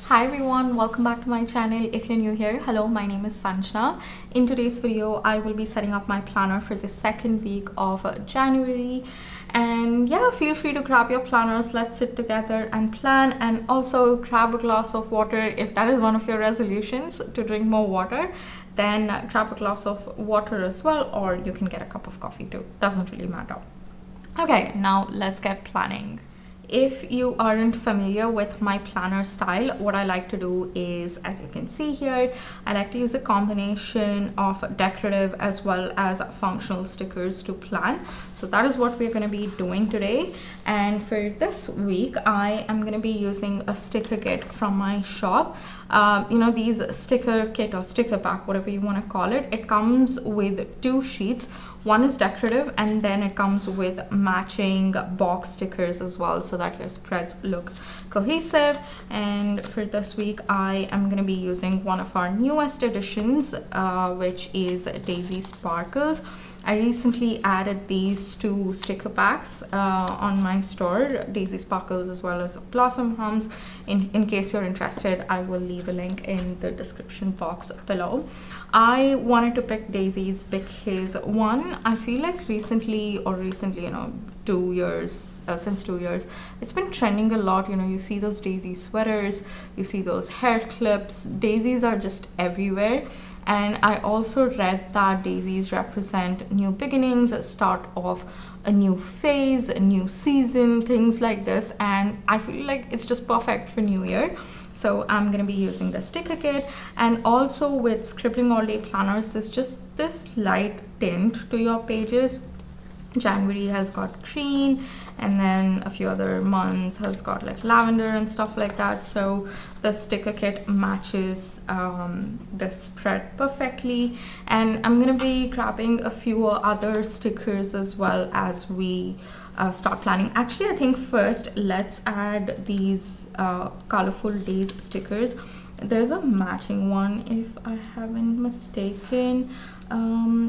Hi everyone, welcome back to my channel. If you're new here, hello, my name is Sanjana. In today's video, I will be setting up my planner for the second week of January. And yeah, feel free to grab your planners. Let's sit together and plan, and also grab a glass of water. If that is one of your resolutions to drink more water, then grab a glass of water as well, or you can get a cup of coffee too. Doesn't really matter. Okay, now let's get planning. If you aren't familiar with my planner style, what I like to do is, as you can see here, I like to use a combination of decorative as well as functional stickers to plan. So that is what we're going to be doing today. And for this week, I am going to be using a sticker kit from my shop. You know, these sticker kit or sticker pack, whatever you want to call it, it comes with two sheets. One is decorative, and then it comes with matching box stickers as well, so that your spreads look cohesive. And for this week, I am going to be using one of our newest additions, which is Daisy Sparkles. I recently added these two sticker packs on my store, Daisy Sparkles as well as Blossom Hums. In case you're interested, I will leave a link in the description box below. I wanted to pick daisies because, one, I feel like recently, you know, 2 years, since 2 years, it's been trending a lot. You know, you see those daisy sweaters, you see those hair clips, daisies are just everywhere. And I also read that daisies represent new beginnings, a start of a new phase, a new season, things like this. And I feel like it's just perfect for New Year. So I'm going to be using the sticker kit. And also with Scribbling All Day planners, there's just this light tint to your pages. January has got green, and then a few other months has got like lavender and stuff like that. So the sticker kit matches the spread perfectly. And I'm gonna be grabbing a few other stickers as well as we start planning. Actually, I think first let's add these colorful days stickers. There's a matching one, if I haven't mistaken.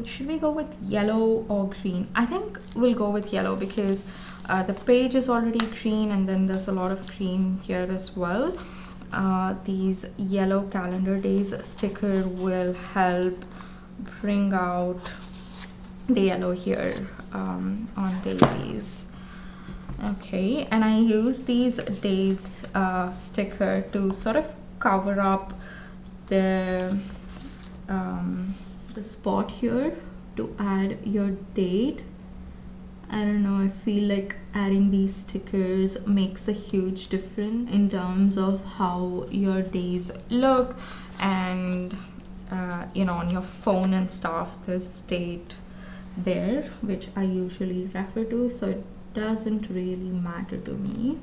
Should we go with yellow or green? I think we'll go with yellow because the page is already green, and then there's a lot of green here as well. These yellow calendar days sticker will help bring out the yellow here on daisies. Okay, and I use these days sticker to sort of cover up the spot here to add your date. I don't know, I feel like adding these stickers makes a huge difference in terms of how your days look. And you know, on your phone and stuff, there's date there, which I usually refer to, so it doesn't really matter to me.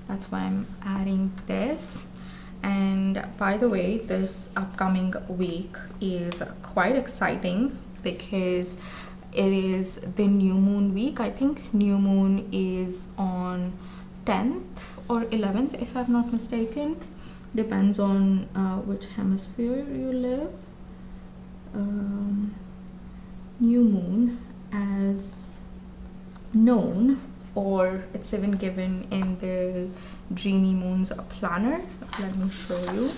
That's why I'm adding this. And by the way, this upcoming week is quite exciting because it is the new moon week. I think new moon is on 10th or 11th, if I'm not mistaken. Depends on which hemisphere you live. New moon, as known, or it's even given in the Dreamy Moons planner. Let me show you.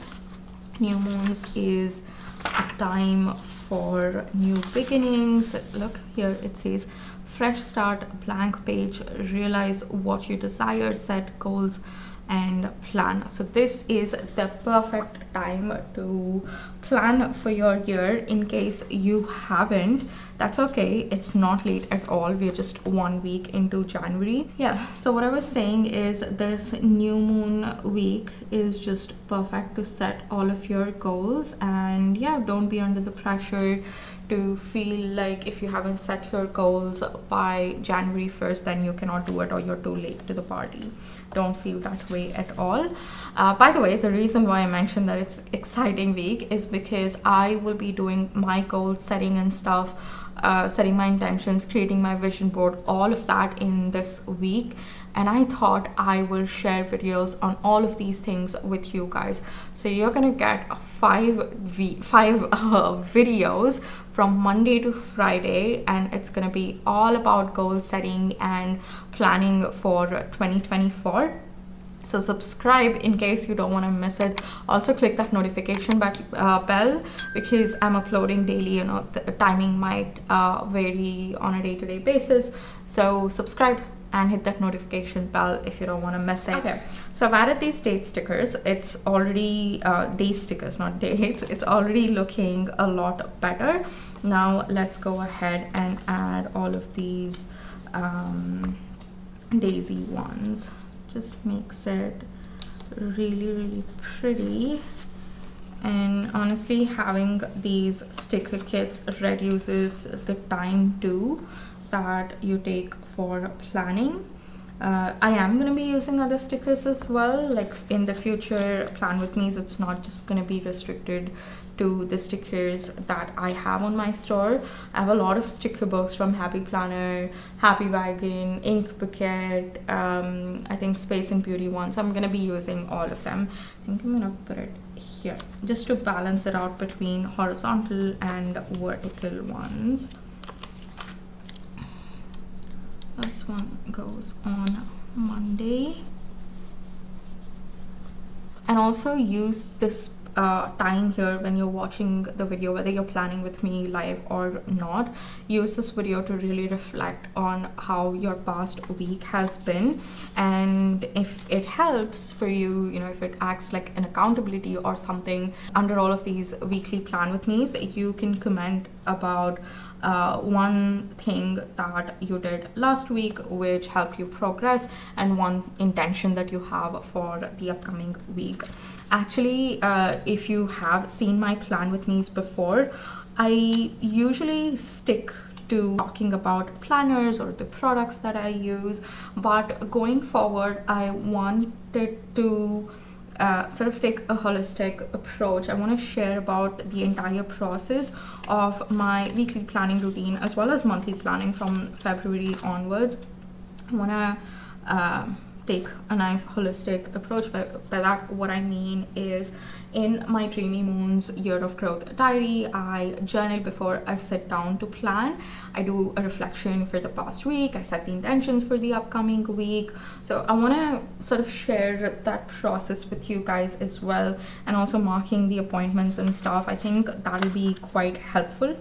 New moons is a time for new beginnings. Look here, it says fresh start, blank page, realize what you desire, set goals and plan. So this is the perfect time to plan for your year. In case you haven't, that's okay, it's not late at all. We're just 1 week into January. Yeah, so what I was saying is this new moon week is just perfect to set all of your goals. And yeah, don't be under the pressure to feel like if you haven't set your goals by January 1st, then you cannot do it or you're too late to the party. Don't feel that way at all. By the way, the reason why I mentioned that it's exciting week is because I will be doing my goal setting and stuff, setting my intentions, creating my vision board, all of that in this week. And I thought I will share videos on all of these things with you guys. So you're gonna get five videos from Monday to Friday, and it's gonna be all about goal setting and planning for 2024. So subscribe in case you don't want to miss it. Also click that notification bell, because I'm uploading daily. You know, the timing might vary on a day-to-day basis. So subscribe and hit that notification bell if you don't want to miss it. Okay, so I've added these date stickers. It's already day stickers, not dates. It's already looking a lot better. Now let's go ahead and add all of these daisy ones. Just makes it really pretty. And honestly, having these sticker kits reduces the time too that you take for planning. I am going to be using other stickers as well, like in the future plan with me's. It's not just going to be restricted to the stickers that I have on my store. I have a lot of sticker books from Happy Planner, Happy Wagon, Ink Bucket, I think Space and Beauty one. So I'm going to be using all of them. I think I'm going to put it here just to balance it out between horizontal and vertical ones. This one goes on Monday. And also use this time here when you're watching the video, whether you're planning with me live or not. Use this video to really reflect on how your past week has been, and if it helps for you, you know, if it acts like an accountability or something under all of these weekly plan with me's, you can comment about one thing that you did last week which helped you progress, and one intention that you have for the upcoming week. Actually, if you have seen my plan with me's before, I usually stick to talking about planners or the products that I use, but going forward I wanted to sort of take a holistic approach. I want to share about the entire process of my weekly planning routine as well as monthly planning from February onwards. I want to take a nice holistic approach. By that, what I mean is, in my Dreamy Moon's Year of Growth diary, I journal before I sit down to plan. I do a reflection for the past week. I set the intentions for the upcoming week. So I want to sort of share that process with you guys as well, and also marking the appointments and stuff. I think that'll be quite helpful.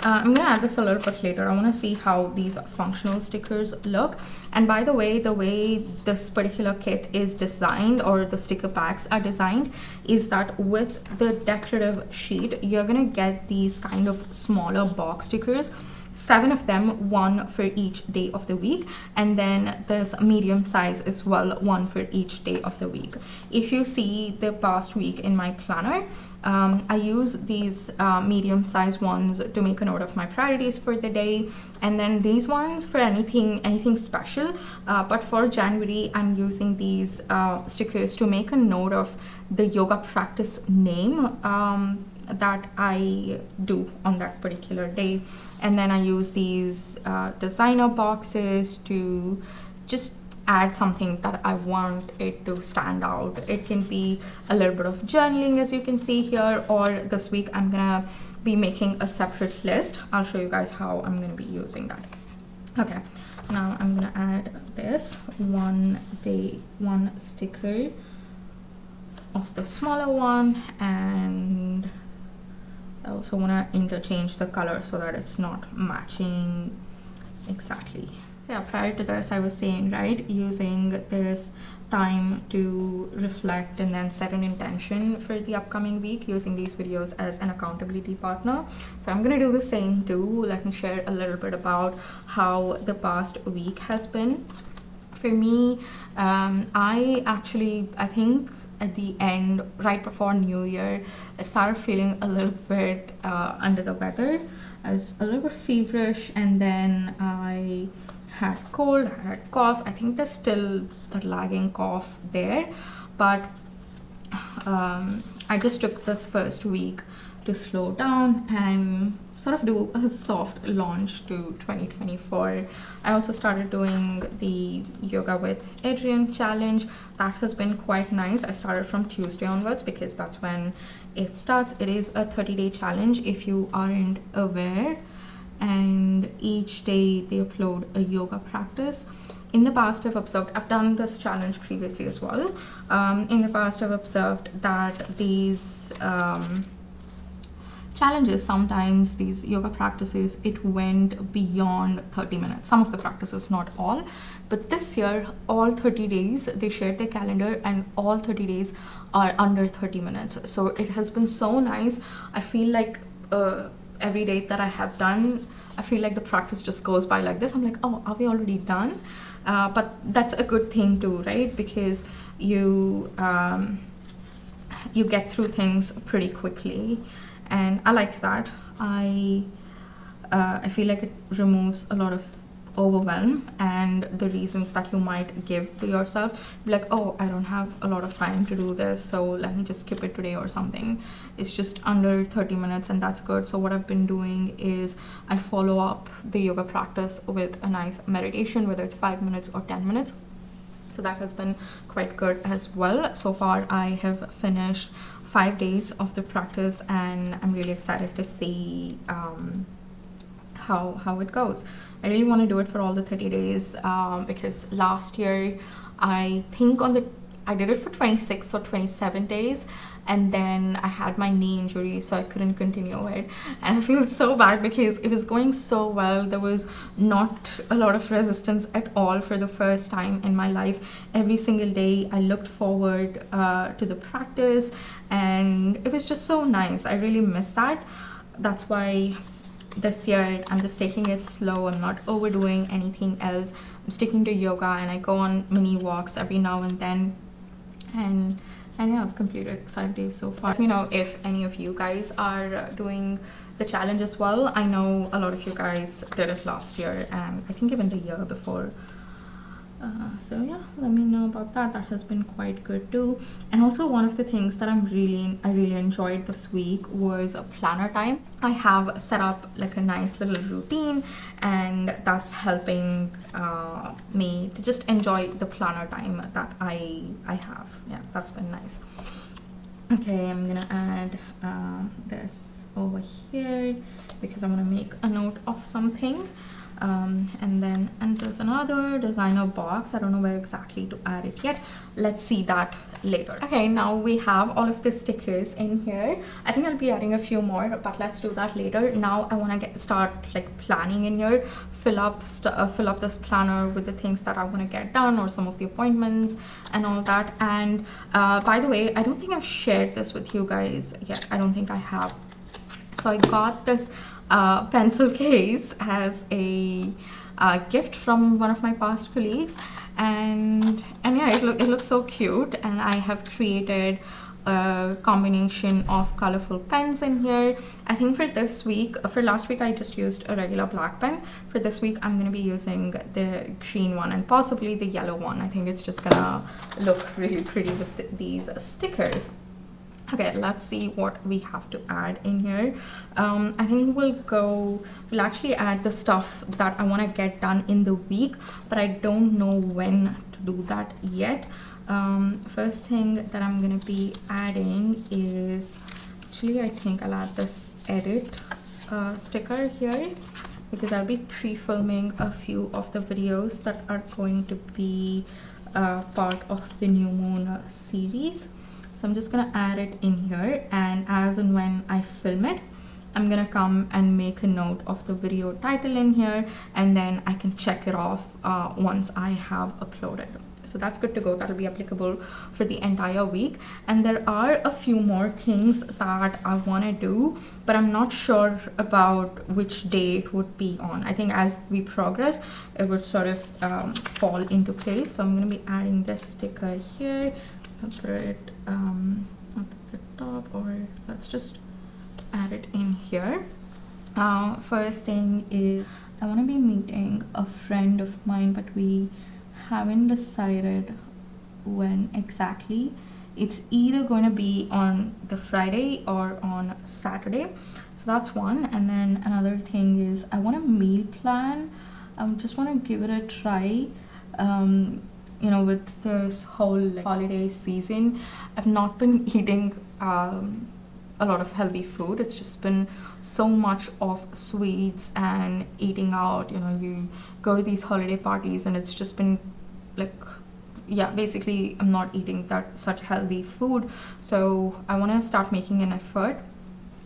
I'm gonna add this a little bit later. I want to see how these functional stickers look. And by the way this particular kit is designed, or the sticker packs are designed, is that with the decorative sheet you're gonna get these kind of smaller box stickers, 7 of them, 1 for each day of the week, and then there's medium size as well, 1 for each day of the week. If you see the past week in my planner, I use these medium size ones to make a note of my priorities for the day, and then these ones for anything special, but for January I'm using these stickers to make a note of the yoga practice name that I do on that particular day. And then I use these designer boxes to just add something that I want it to stand out. It can be a little bit of journaling, as you can see here, or this week I'm gonna be making a separate list. I'll show you guys how I'm gonna be using that. Okay, now I'm gonna add this one sticker of the smaller one, and I also want to interchange the color so that it's not matching exactly. So yeah, prior to this I was saying, right, using this time to reflect and then set an intention for the upcoming week, using these videos as an accountability partner. So I'm gonna do the same too. Let me share a little bit about how the past week has been for me. I think at the end, right before New Year, I started feeling a little bit under the weather. I was a little bit feverish, and then I had cold, I had cough. I think there's still the lagging cough there, but I just took this first week to slow down and sort of do a soft launch to 2024. I also started doing the Yoga with Adrian challenge. That has been quite nice. I started from Tuesday onwards because that's when it starts. It is a 30-day challenge if you aren't aware, and each day they upload a yoga practice. in the past I've observed, I've done this challenge previously as well. In the past I've observed that these challenges, sometimes these yoga practices, it went beyond 30 minutes. Some of the practices, not all, but this year all 30 days they shared their calendar and all 30 days are under 30 minutes. So it has been so nice. I feel like every day that I have done, I feel like the practice just goes by like this. I'm like, oh, are we already done? But that's a good thing too, right? Because you get through things pretty quickly, and I like that. I feel like it removes a lot of overwhelm and the reasons that you might give to yourself, like, oh, I don't have a lot of time to do this, so let me just skip it today or something. It's just under 30 minutes and that's good. So what I've been doing is I follow up the yoga practice with a nice meditation, whether it's 5 minutes or 10 minutes. So that has been quite good as well. So far I have finished 5 days of the practice and I'm really excited to see how it goes. I really want to do it for all the 30 days because last year I think I did it for 26 or 27 days and then I had my knee injury, so I couldn't continue it, and I feel so bad because it was going so well. There was not a lot of resistance at all for the first time in my life. Every single day I looked forward to the practice and it was just so nice. I really miss that. That's why this year I'm just taking it slow. I'm not overdoing anything else. I'm sticking to yoga and I go on mini walks every now and then, and yeah, I've completed 5 days so far. Let me know if any of you guys are doing the challenge as well. I know a lot of you guys did it last year and I think even the year before. So yeah, let me know about that. That has been quite good too. And also one of the things that I really enjoyed this week was a planner time. I have set up like a nice little routine and that's helping me to just enjoy the planner time that I have. Yeah, that's been nice. Okay, I'm gonna add this over here because I want to make a note of something. And there's another designer box. I don't know where exactly to add it yet. Let's see that later. Okay, now we have all of the stickers in here. I think I'll be adding a few more, but let's do that later. Now I want to start like planning in here, fill up this planner with the things that I want to get done or some of the appointments and all that. And by the way, I don't think I've shared this with you guys yet. I don't think I have. So I got this pencil case as a gift from one of my past colleagues, and yeah, it looks so cute. And I have created a combination of colorful pens in here. I think for this week, for last week I just used a regular black pen. For this week I'm going to be using the green one and possibly the yellow one. I think it's just gonna look really pretty with these stickers. Okay, let's see what we have to add in here. I think we'll actually add the stuff that I want to get done in the week, but I don't know when to do that yet. First thing that I'm going to be adding is, actually I think I'll add this edit sticker here because I'll be pre-filming a few of the videos that are going to be part of the New Moon series. So I'm just gonna add it in here, and as and when I film it, I'm gonna come and make a note of the video title in here, and then I can check it off once I have uploaded. So that's good to go. That'll be applicable for the entire week. And there are a few more things that I want to do, but I'm not sure about which day it would be on. I think as we progress, it would sort of fall into place. So I'm going to be adding this sticker here. I'll put it up at the top, or let's just add it in here. First thing is I want to be meeting a friend of mine, but we haven't decided when exactly. It's either going to be on the Friday or on Saturday. So that's one. And then another thing is I want a meal plan. I just want to give it a try. You know, with this whole holiday season, I've not been eating a lot of healthy food. It's just been so much of sweets and eating out. You know, you go to these holiday parties and it's just been like, yeah, basically I'm not eating that such healthy food. So I want to start making an effort.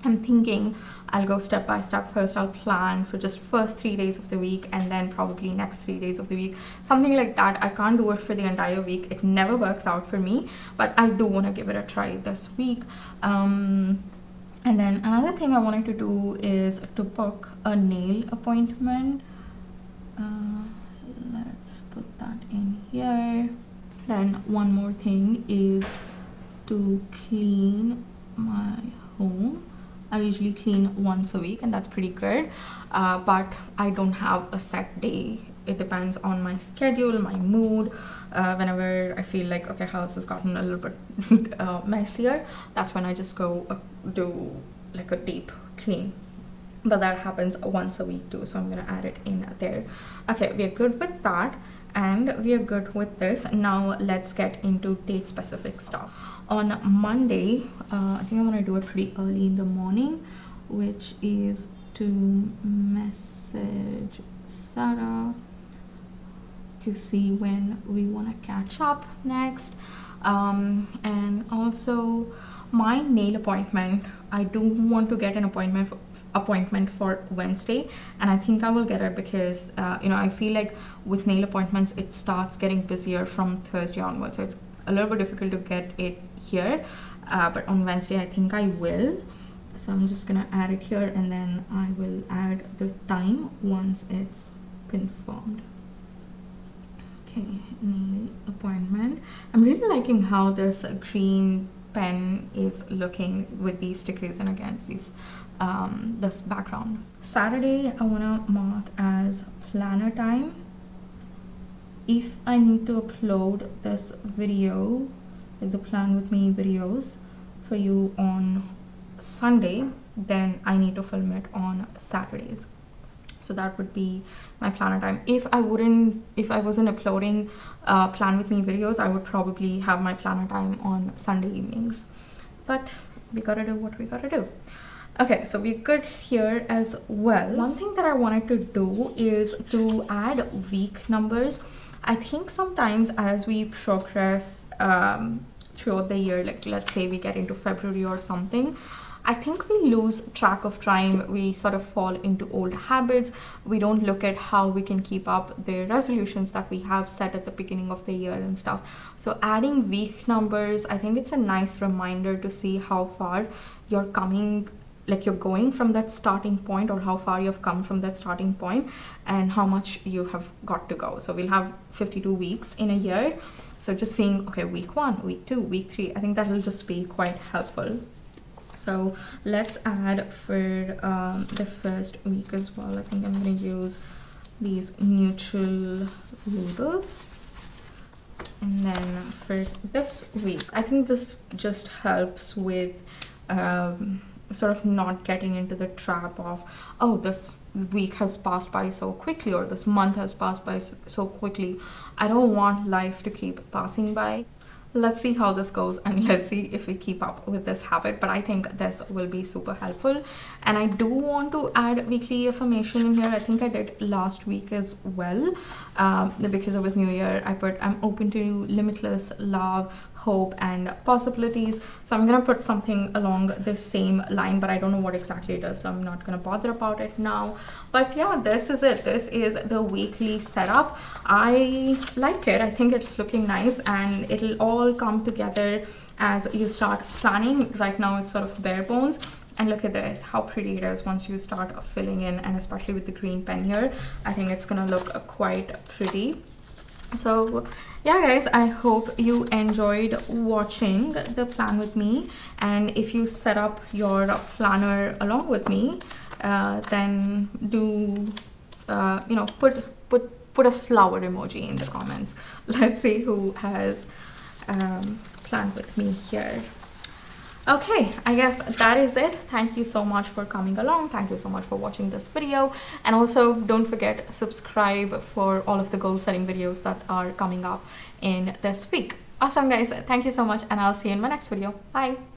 I'm thinking I'll go step by step. First I'll plan for just first 3 days of the week, and then probably next 3 days of the week, something like that. I can't do it for the entire week. It never works out for me, but I do want to give it a try this week. And then another thing I wanted to do is to book a nail appointment. Let's put that in here. Then one more thing is to clean my home. I usually clean once a week, and that's pretty good, but I don't have a set day. It depends on my schedule, my mood. Whenever I feel like, okay, house has gotten a little bit messier, that's when I just go do like a deep clean. But that happens once a week too, so I'm gonna add it in there. Okay, we're good with that, and we're good with this. Now let's get into date specific stuff. On Monday, I think I want to do it pretty early in the morning, which is to message Sarah to see when we want to catch up next. And also my nail appointment, I do want to get an appointment for Wednesday, and I think I will get it because you know, I feel like with nail appointments it starts getting busier from Thursday onwards, so it's a little bit difficult to get it here, but on Wednesday I think I will. So I'm just gonna add it here, and then I will add the time once it's confirmed. Okay, nail appointment. I'm really liking how this green pen is looking with these stickers and against these this background. Saturday I want to mark as planner time. If I need to upload this video, like the plan with me videos, for you on Sunday, then I need to film it on Saturdays. So that would be my planner time. If I wasn't uploading plan with me videos, I would probably have my planner time on Sunday evenings. But we gotta do what we gotta do. Okay, so we're good here as well. One thing that I wanted to do is to add week numbers. I think sometimes as we progress throughout the year, like let's say we get into February or something, I think we lose track of time. We sort of fall into old habits. We don't look at how we can keep up the resolutions that we have set at the beginning of the year and stuff. So adding week numbers, I think it's a nice reminder to see how far you're coming, like you're going from that starting point, or how far you've come from that starting point and how much you have got to go. So we'll have 52 weeks in a year. So just seeing, okay, week 1, week 2, week 3, I think that will just be quite helpful. So let's add for the first week as well. I think I'm going to use these neutral labels. And then for this week, I think this just helps with sort of not getting into the trap of, oh, this week has passed by so quickly, or this month has passed by so quickly. I don't want life to keep passing by. Let's see how this goes, and let's see if we keep up with this habit. But I think this will be super helpful. And I do want to add weekly affirmation in here. I think I did last week as well, because it was New Year. I put, I'm open to limitless love, hope, and possibilities. So I'm gonna put something along the same line, but I don't know what exactly it is, so I'm not gonna bother about it now. But yeah, this is it. This is the weekly setup. I like it. I think it's looking nice, and it'll all come together as you start planning. Right now it's sort of bare bones, and look at this, how pretty it is once you start filling in, and especially with the green pen here, I think it's gonna look quite pretty. So yeah guys, I hope you enjoyed watching the plan with me, and if you set up your planner along with me, then do you know, put a flower emoji in the comments. Let's see who has planned with me here. Okay, I guess that is it. Thank you so much for coming along. Thank you so much for watching this video, and also don't forget, subscribe for all of the goal setting videos that are coming up in this week. Awesome guys, thank you so much, and I'll see you in my next video. Bye.